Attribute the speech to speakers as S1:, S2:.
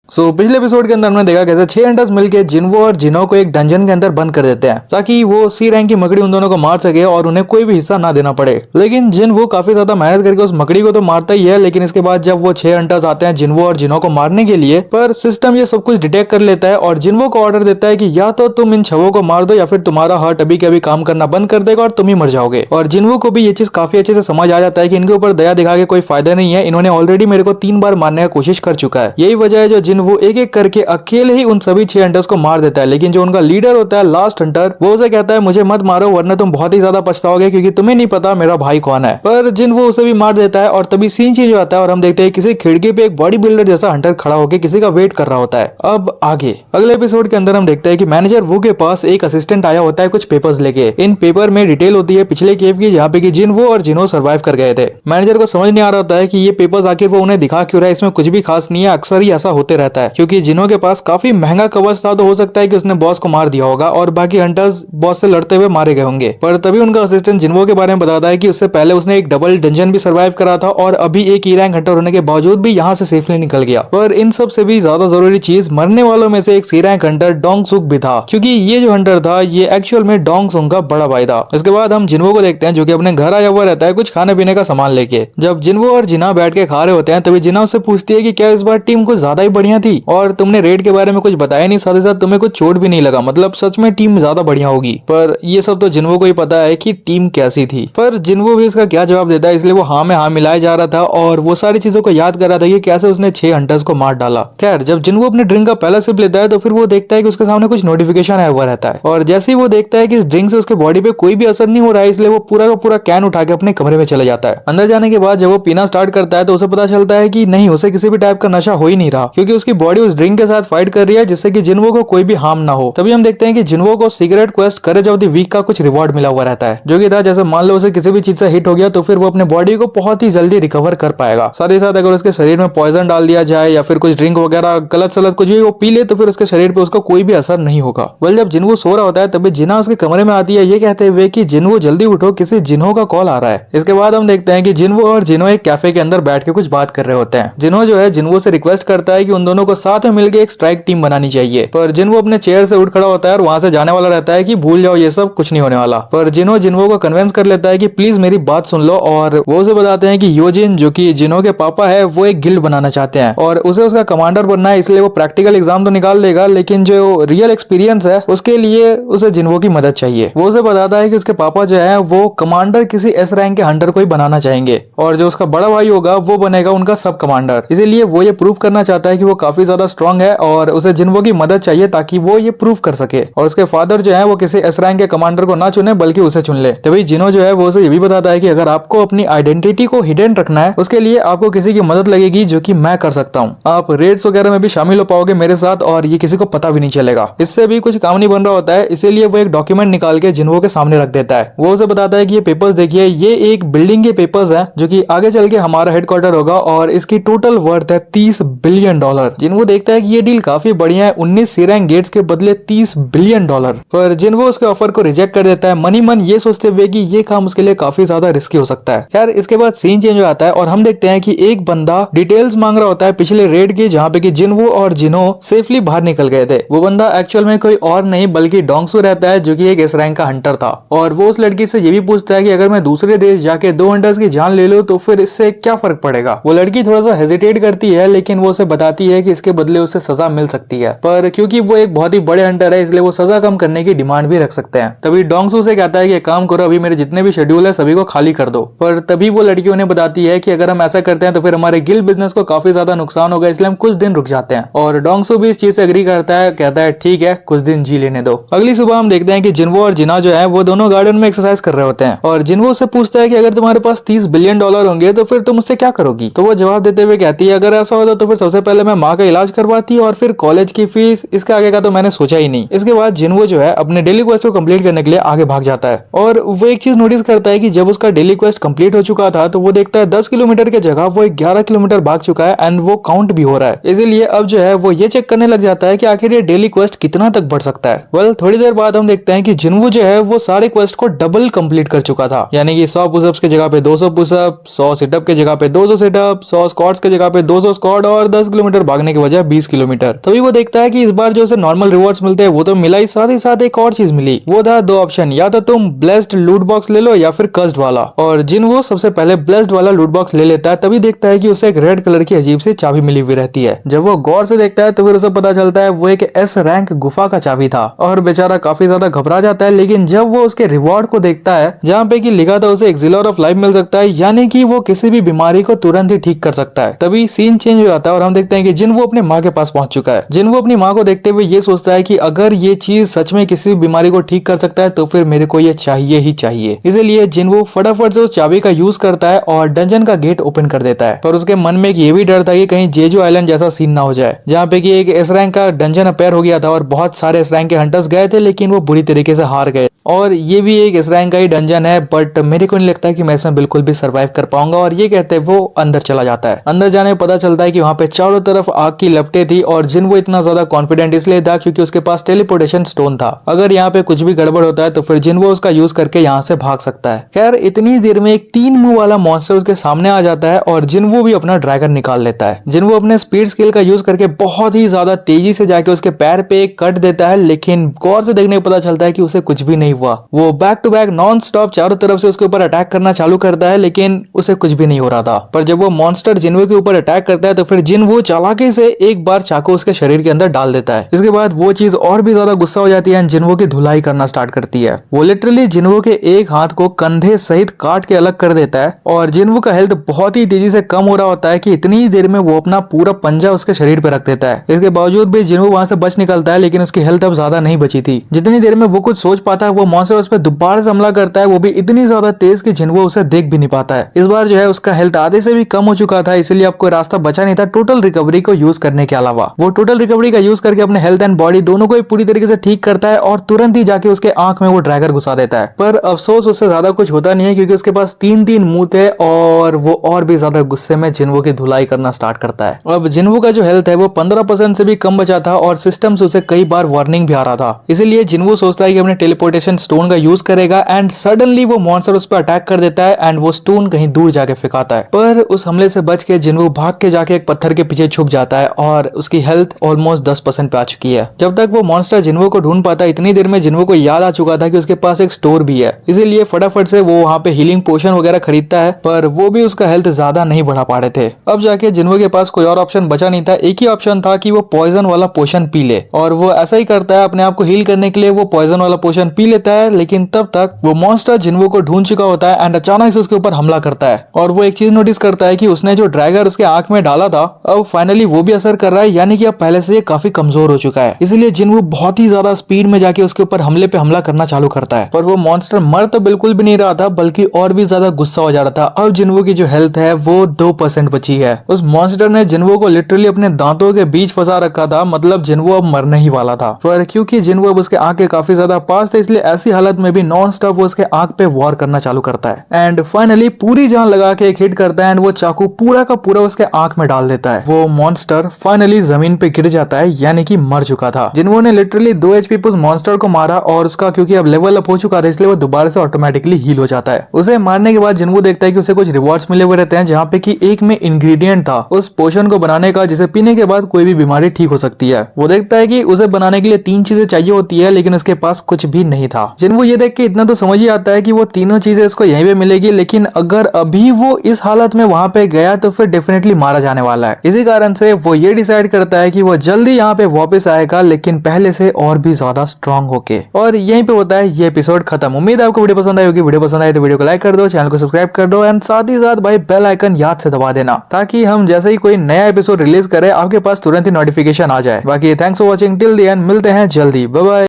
S1: पिछले एपिसोड के अंदर हमने देखा कैसे 6 हंटर्स मिलकर जिन्वो और जिनो को एक डंजन के अंदर बंद कर देते हैं ताकि वो सी रैंक की मकड़ी उन दोनों को मार सके और उन्हें कोई भी हिस्सा ना देना पड़े। लेकिन जिन्वो काफी ज्यादा मेहनत करके उस मकड़ी को तो मारता ही है, लेकिन इसके बाद जब वो 6 हंटर्स आते हैं जिन्वो और जिनो को मारने के लिए, पर सिस्टम ये सब कुछ डिटेक्ट कर लेता है और जिन्वो को ऑर्डर देता है कि या तो तुम इन छवों को मार दो या फिर तुम्हारा हार्ट अभी के अभी काम करना बंद कर देगा और तुम ही मर जाओगे। और जिन्वो को भी ये चीज काफी अच्छे से समझ आ जाता है कि इनके ऊपर दया दिखा के कोई फायदा नहीं है, इन्होंने ऑलरेडी मेरे को 3 बार मारने का कोशिश कर चुका है। यही वजह है जो जिन्वो एक एक करके अकेले ही उन सभी 6 हंटर्स को मार देता है। लेकिन जो उनका लीडर होता है लास्ट हंटर, वो उसे कहता है मुझे मत मारो वरना तुम बहुत ही ज्यादा पछताओगे क्योंकि तुम्हें नहीं पता मेरा भाई कौन है। पर जिन्वो उसे भी मार देता है और तभी सीन चेंज हो जाता है और हम देखते हैं किसी खिड़की पे एक बॉडी बिल्डर जैसा हंटर खड़ा होकर किसी का वेट कर रहा होता है। अब आगे अगले एपिसोड के अंदर हम देखते हैं कि मैनेजर वू के पास एक असिस्टेंट आया होता है कुछ पेपर्स लेके। इन पेपर में डिटेल होती है पिछले केव की जहाँ पे कि जिन्वो और जिनो सर्वाइव कर गए थे। मैनेजर को समझ नहीं आ रहा होता है कि ये पेपर्स आखिर वो उन्हें दिखा क्यों रहा है, इसमें कुछ भी खास नहीं है, अक्सर ही ऐसा होते रहता है क्योंकि जिनो के पास काफी महंगा कवच था तो हो सकता है कि उसने बॉस को मार दिया होगा और बाकी हंटर्स बॉस से लड़ते हुए मारे गए होंगे। पर तभी उनका असिस्टेंट जिन्वो के बारे में बताता है कि उससे पहले उसने एक डबल डंजन भी सर्वाइव करा था और अभी एक ई रैंक हंटर होने के बावजूद भी यहाँ से सेफली निकल गया। पर इन सब से भी ज्यादा जरूरी चीज, मरने वालों में से एक सी रैंक हंटर डोंग सुक भी था क्योंकि ये जो हंटर था ये एक्चुअल में डोंग सुक का बड़ा भाई था। इसके बाद हम जिन्वो को देखते हैं जो कि अपने घर आया हुआ रहता है कुछ खाने पीने का सामान लेके। जब जिन्वो और जिना बैठ के खा रहे होते हैं तभी जिना उससे पूछती है कि क्या इस बार टीम कुछ ज्यादा ही बढ़िया थी और तुमने रेड के बारे में कुछ बताया नहीं, साथ ही साथ तुम्हें कुछ चोट भी नहीं लगा, मतलब सच में टीम ज्यादा बढ़िया होगी। पर ये सब तो जिन्वो को ही पता है कि टीम कैसी थी, पर जिन्वो भी इसका क्या जवाब देता है, इसलिए वो हाँ में हाँ मिलाया जा रहा था और वो सारी चीजों को याद कर रहा था कि कैसे उसने 6 हंटर्स को मार डाला। खैर जब जिन्वो अपने ड्रिंक का पहला सिप लेता है तो फिर वो देखता है कि उसके सामने कुछ नोटिफिकेशन आया हुआ रहता है और जैसे ही वो देखता है कि इस ड्रिंक से उसके बॉडी पे कोई भी असर नहीं हो रहा है, इसलिए वो पूरा का पूरा कैन उठा के अपने कमरे में चले जाता है। अंदर जाने के बाद जब वो पीना स्टार्ट करता है तो उसे पता चलता है कि नहीं, उसे किसी भी टाइप का नशा हो ही नहीं रहा क्योंकि उसकी बॉडी उस ड्रिंक के साथ फाइट कर रही है जिससे कि जिन्वो को कोई भी हार्म ना हो। तभी हम देखते हैं कि जिन्वो को cigarette quest courage of the week का कुछ रिवॉर्ड मिला हुआ रहता है जो कि था जैसे मान लो उसे किसी भी चीज से हिट हो गया तो फिर वो अपने बॉडी को बहुत ही जल्दी रिकवर कर पाएगा। साथ ही साथ अगर उसके शरीर में पॉइजन डाल दिया जाए या फिर कुछ ड्रिंक वगैरह गलत सलत कुछ भी वो पी ले तो फिर उसके शरीर पे उसका कोई भी असर नहीं होगा। वेल जब जिन्वो सो रहा होता है तभी जिना उसके कमरे में आती है ये कहते हुए कि जिन्वो जल्दी उठो, किसी जिन्हो का कॉल आ रहा है। इसके बाद हम देखते हैं कि जिन्वो और जिनो एक कैफे के अंदर बैठ के कुछ बात कर रहे होते हैं। जिन्हो जो है जिन्वो से रिक्वेस्ट करता है कि उन दोनों को साथ में मिलकर एक स्ट्राइक टीम बनानी चाहिए, पर जिन्वो अपने चेयर से उठ खड़ा होता है और वहां से जाने वाला रहता है कि भूल जाओ ये सब कुछ नहीं होने वाला। पर जिन्हो को कन्विंस कर लेता है कि प्लीज मेरी बात सुन लो और वो उसे बताते हैं कि योजिन जो कि जिन्हो के पापा है वो एक गिल्ड बनाना चाहते हैं और उसे उसका कमांडर बनना है, इसलिए वो प्रैक्टिकल एग्जाम तो निकाल देगा लेकिन जो रियल एक्सपीरियंस है उसके लिए उसे जिन्हो की मदद चाहिए। वो उसे बताता है कि उसके पापा जो है वो कमांडर किसी एस रैंक के हंटर को ही बनाना चाहेंगे और जो उसका बड़ा भाई होगा वो बनेगा उनका सब कमांडर। इसीलिए वो ये प्रूव करना चाहता है कि वो काफी ज्यादा स्ट्रांग है और उसे जिन्हो की मदद चाहिए ताकि वो ये प्रूव कर सके। और उसके फादर जो है वो किसी एस रैंक के कमांडर को ना चुने बल्कि उसे चुन ले। तभी जिन्हो जो है वो उसे ये भी बताता है कि अगर आपको अपनी आइडेंटिटी को हिडन रखना है उसके लिए आपको किसी की मदद लगेगी जो कि मैं कर सकता हूँ। आप रेड्स वगैरह में भी शामिल हो पाओगे मेरे साथ और ये किसी को पता भी नहीं चलेगा। इससे भी कुछ काम नहीं बन रहा होता है, इसीलिए वो एक डॉक्यूमेंट निकाल के जिन्हो के सामने रख देता है। वो उसे बताता है कि ये पेपर्स देखिए, ये एक बिल्डिंग के पेपर्स हैं जो कि आगे चल के हमारा हेडक्वार्टर होगा और इसकी टोटल वर्थ है $30 बिलियन। जिन्हो देखता है कि ये डील काफी बढ़िया है, 19 सी रैंक गेट्स के बदले $30 बिलियन। पर जिन्हो उसके ऑफर को रिजेक्ट कर देता है मनी मन ये सोचते हुए कि ये काम उसके लिए काफी ज्यादा रिस्की हो सकता है। खैर इसके बाद सीन चेंज हो जाता है और हम देखते हैं कि एक बंदा डिटेल्स मांग रहा होता है पिछले रेड की जहाँ पे कि जिन्हो और जिनो सेफली बाहर निकल गए थे। वो बंदा एक्चुअल में कोई और नहीं बल्कि डोंगसू रहता है जो कि एक एस रैंक का हंटर था और वो उस लड़की से ये भी पूछता है कि अगर मैं दूसरे देश जाके 2 हंटर्स की जान ले लूं तो फिर इससे क्या फर्क पड़ेगा। वो लड़की थोड़ा सा हेजिटेट करती है लेकिन वो उसे बताती है कि इसके बदले उसे सजा मिल सकती है, पर क्योंकि वो एक बहुत ही बड़े हंटर है इसलिए वो सजा कम करने की डिमांड भी रख सकते हैं। तभी डोंगसू से कहता है कि एक काम करो, अभी मेरे जितने भी शेड्यूल है सभी को खाली कर दो। पर तभी वो लड़की उन्हें बताती है कि अगर हम ऐसा करते हैं तो फिर हमारे गिल्ड बिजनेस को काफी ज्यादा नुकसान होगा, इसलिए हम कुछ दिन रुक जाते हैं। और डोंगसू भी इस चीज से एग्री करता है, कहता है ठीक है कुछ दिन जी लेने दो। अगली सुबह हम देखते हैं कि जिन्हो और जिना जो है वो दोनों गार्डन में एक्सरसाइज कर रहे होते हैं और जिन्हो से पूछता है कि अगर तुम्हारे पास $30 बिलियन होंगे तो फिर तुम उससे क्या करोगी। तो वो जवाब देते हुए कहती है अगर ऐसा होता तो फिर सबसे पहले मैं माँ का इलाज करवाती और फिर कॉलेज की फीस, इसके आगे का तो मैंने सोचा ही नहीं। इसके बाद जिन्हो जो है अपने डेली क्वेस्ट को कंप्लीट करने के लिए आगे भाग जाता है और वो एक चीज नोटिस करता है कि जब उसका डेली क्वेस्ट कंप्लीट हो चुका था तो वो देखता है 10 किलोमीटर की जगह वो 11 किलोमीटर भाग चुका है एंड वो काउंट भी हो रहा है। इसीलिए अब जो है वो ये चेक करने लग जाता है कि आखिर ये डेली क्वेस्ट कितना तक बढ़ सकता है। वेल थोड़ी देर बाद हम देखते हैं कि जिन्हो जो है वो सारे क्वेस्ट को डबल कंप्लीट कर चुका था, यानी कि 100 पुशअप्स की जगह पे 200 पुशअप, 100 सिटअप की जगह पे 200 सिटअप, 100 स्क्वाट्स की जगह पे 200 स्क्वाट और 10 किलोमीटर भागने की वजह 20 किलोमीटर। तभी वो देखता है कि इस बार जो उसे नॉर्मल रिवॉर्ड्स मिलते हैं वो तो मिला ही साथ एक और चीज मिली। वो था 2 ऑप्शन, या तो तुम ब्लेस्ड लूट बॉक्स ले लो या फिर कर्स्ड वाला। और जिनवो सबसे पहले ब्लेस्ड वाला लूट बॉक्स ले लेता है। तभी देखता है कि उसे एक रेड कलर की अजीब सी चाबी मिली हुई रहती है। जब वो गौर से देखता है तो फिर उसे पता चलता है वो एक एस रैंक गुफा का चाबी था और बेचारा काफी ज्यादा घबरा जाता है। लेकिन जब वो उसके रिवॉर्ड को देखता है जहाँ पे कि लिखा था उसे एक्सिलर ऑफ लाइफ मिल सकता है, यानी कि वो किसी भी बीमारी को तुरंत ही ठीक कर सकता है। तभी सीन चेंज हो जाता है और हम देखते हैं कि जिनवो अपनी माँ के पास पहुंच चुका है। जिनवो अपनी माँ को देखते हुए ये सोचता है कि अगर ये चीज सच में किसी भी बीमारी को ठीक कर सकता है तो फिर मेरे को ये चाहिए ही चाहिए। इसीलिए जिनवो फटाफट से उस चाबी का यूज करता है और डंजन का गेट ओपन कर देता है। पर उसके मन में ये भी डर था कि कहीं जेजू आइलैंड जैसा सीन ना हो जाए जहाँ पे कि एक एस रैंक का डंजन अपेयर हो गया था और बहुत सारे एस रैंक के हंटर्स गए थे लेकिन वो बुरी तरीके से हार गए। और ये भी एक एस रैंक का ही डंजन है बट मेरे को नहीं लगता कि मैं इसमें बिल्कुल भी सर्वाइव कर पाऊंगा। और ये कहते वो अंदर चला जाता है। अंदर जाने में पता चलता है कि वहाँ पे चारों तरफ आग की लपटें थी और जिनवो इतना ज्यादा कॉन्फिडेंट इसलिए था क्योंकि उसके पास टेलीपोर्टेशन स्टोन था। अगर यहाँ पे कुछ भी गड़बड़ होता है तो फिर जिनवो उसका यूज करके यहाँ से भाग सकता है। खैर इतनी देर में एक 3 मुंह वाला मॉन्स्टर उसके सामने आ जाता है और जिनवो भी अपना ड्रैगन निकाल लेता है। जिनवो अपने स्पीड स्किल का यूज करके बहुत ही ज्यादा तेजी से जाके उसके पैर पे एक कट देता है लेकिन गौर से देखने को पता चलता है कि उसे कुछ भी नहीं हुआ। वो back to back non stop चारों तरफ से उसके ऊपर अटैक करना चालू करता है लेकिन उसे कुछ भी नहीं हो रहा था। पर जब वो मॉन्स्टर जिनवो के ऊपर अटैक करता है तो फिर जिनवो चालाकी से एक बार चाकू उसके शरीर के अंदर डाल देता है। इसके बाद वो चीज और भी ज्यादा गुस्सा हो जाती है एंड जिनवो की धुलाई करना स्टार्ट करती है। वो लिटरली जिनवो के एक हाथ को कंधे सहित काट के अलग कर देता है और जिनवो का हेल्थ बहुत ही तेजी से कम हो रहा होता है कि इतनी देर में वो अपना पूरा पंजा उसके शरीर पे रख देता है। इसके बावजूद भी जिनवो वहां से बच निकलता है लेकिन उसकी हेल्थ अब ज्यादा नहीं बची थी। जितनी देर में वो कुछ सोच पाता है वो मॉन्स्टर उस पर दोबारा से हमला करता है, वो भी इतनी ज्यादा तेज कि जिनवो उसे देख भी नहीं पाता है। इस बार जो है उसका हेल्थ आधे से भी कम हो चुका था इसलिए अब कोई रास्ता बचा नहीं था टोटल रिकवरी को यूज करने के अलावा। वो टोटल रिकवरी का यूज करके अपने हेल्थ एंड बॉडी दोनों को पूरी तरीके से ठीक करता है और तुरंत ही जाके उसके आंख में वो ड्रैगर घुसा देता है। पर अफसोस उससे ज्यादा कुछ होता नहीं है क्योंकि उसके पास 3 मुंह थे और वो और भी ज्यादा गुस्से में जिनवो की धुलाई करना स्टार्ट करता है। अब जिनवो का जो हेल्थ है वो 15% से भी कम बचा था और सिस्टम से उसे कई बार वार्निंग भी आ रहा था। इसीलिए जिनवो सोचता है कि अपने टेलीपोर्टेशन स्टोन का यूज करेगा एंड सडनली वो मॉन्स्टर उस पर अटैक कर देता है एंड वो स्टोन कहीं दूर जाके फेंकाता है। पर उस हमले से बच के जिनवो भाग के जाके एक पत्थर के पीछे छुप जाता है और उसकी हेल्थ ऑलमोस्ट 10% पे आ चुकी है। जब तक वो मॉन्स्टर जिनवो को ढूंढ पाता इतनी देर में जिनवो को याद आ चुका था कि उसके पास एक स्टोर भी है। इसीलिए फटाफट से वो वहाँ पे हीलिंग पोशन वगैरह खरीदता है पर वो भी उसका हेल्थ ज्यादा नहीं बढ़ा पा रहे थे। अब जाके जिनवो के पास कोई और ऑप्शन बचा नहीं था, एक ही ऑप्शन था कि वो पॉइजन वाला पोशन पी ले और वो ऐसा ही करता है। अपने आप को हील करने के लिए वो पॉइजन वाला पोशन पी लेता है लेकिन तब तक वो मॉन्स्टर जिनवो को ढूंढ चुका होता है एंड अचानक से उसके ऊपर हमला करता है। और वो एक चीज नोटिस करता है कि उसने जो ड्रैगर उसके आंख में डाला था अब फाइनली वो भी असर कर रहा है, यानी कि अब पहले से ये काफी कमजोर हो चुका है। इसलिए जिनवो बहुत ही ज्यादा स्पीड में जाके उसके ऊपर हमले पे हमला करना चालू करता है। पर वो मॉन्स्टर मर तो बिल्कुल भी नहीं रहा था बल्कि और भी ज्यादा गुस्सा हो जा रहा था। अब जिनवो की जो हेल्थ है वो 2% बची है। उस मॉन्स्टर ने जिनवो को लिटरली अपने दांतों के बीच फंसा रखा था, मतलब जिनवो अब मरने ही वाला था। पर क्योंकि जिनवो अब उसके आंख के काफी ज्यादा पास थे इसलिए ऐसी हालत में भी नॉन स्टॉप वो उसके आंख पे वॉर करना चालू करता है एंड फाइनली पूरी जान लगा के एक हिट करता है एंड वो चाकू पूरा का पूरा उसके आंख में डाल देता है। वो मॉन्स्टर फाइनली जमीन पे गिर जाता है यानी कि मर चुका था। जिनवो ने लिटरली 2 HP पे उस मॉन्स्टर को मारा और उसका क्योंकि अब लेवल अप हो चुका था इसलिए वो दोबारा से ऑटोमेटिकली हील हो जाता है। उसे मारने के बाद जिनवो देखता है कि उसे कुछ रिवॉर्ड्स मिले हुए रहते हैं जहाँ पे कि एक में इंग्रेडिएंट था उस पोशन को बनाने का जिसे पीने के बाद कोई भी बीमारी ठीक हो सकती है। वो देखता है कि उसे बनाने के लिए 3 चीजें चाहिए होती है लेकिन उसके पास कुछ भी नहीं था। जिनवो ये देख के इतना तो समझ ही आता है कि वो तीनों चीजें इसको यहीं पे मिलेगी लेकिन अगर अभी वो इस हालत में वहां पे गया तो फिर डेफिनेटली मारा जाने वाला है। इसी कारण से वो ये डिसाइड करता है कि वो जल्दी यहाँ पे वापस आएगा लेकिन पहले से और भी ज्यादा स्ट्रांग होके। और यहीं पे होता है ये एपिसोड खत्म। उम्मीद है आपको वीडियो पसंद आई होगी। वीडियो पसंद आए तो वीडियो को लाइक कर दो, चैनल को सब्सक्राइब कर दो एंड साथ ही साथ भाई बेल आइकन याद से दबा देना ताकि हम जैसे ही कोई नया एपिसोड रिलीज करे आपके पास तुरंत ही नोटिफिकेशन आ जाए। बाकी thanks for watching till the end, मिलते हैं जल्दी, बाय बाय।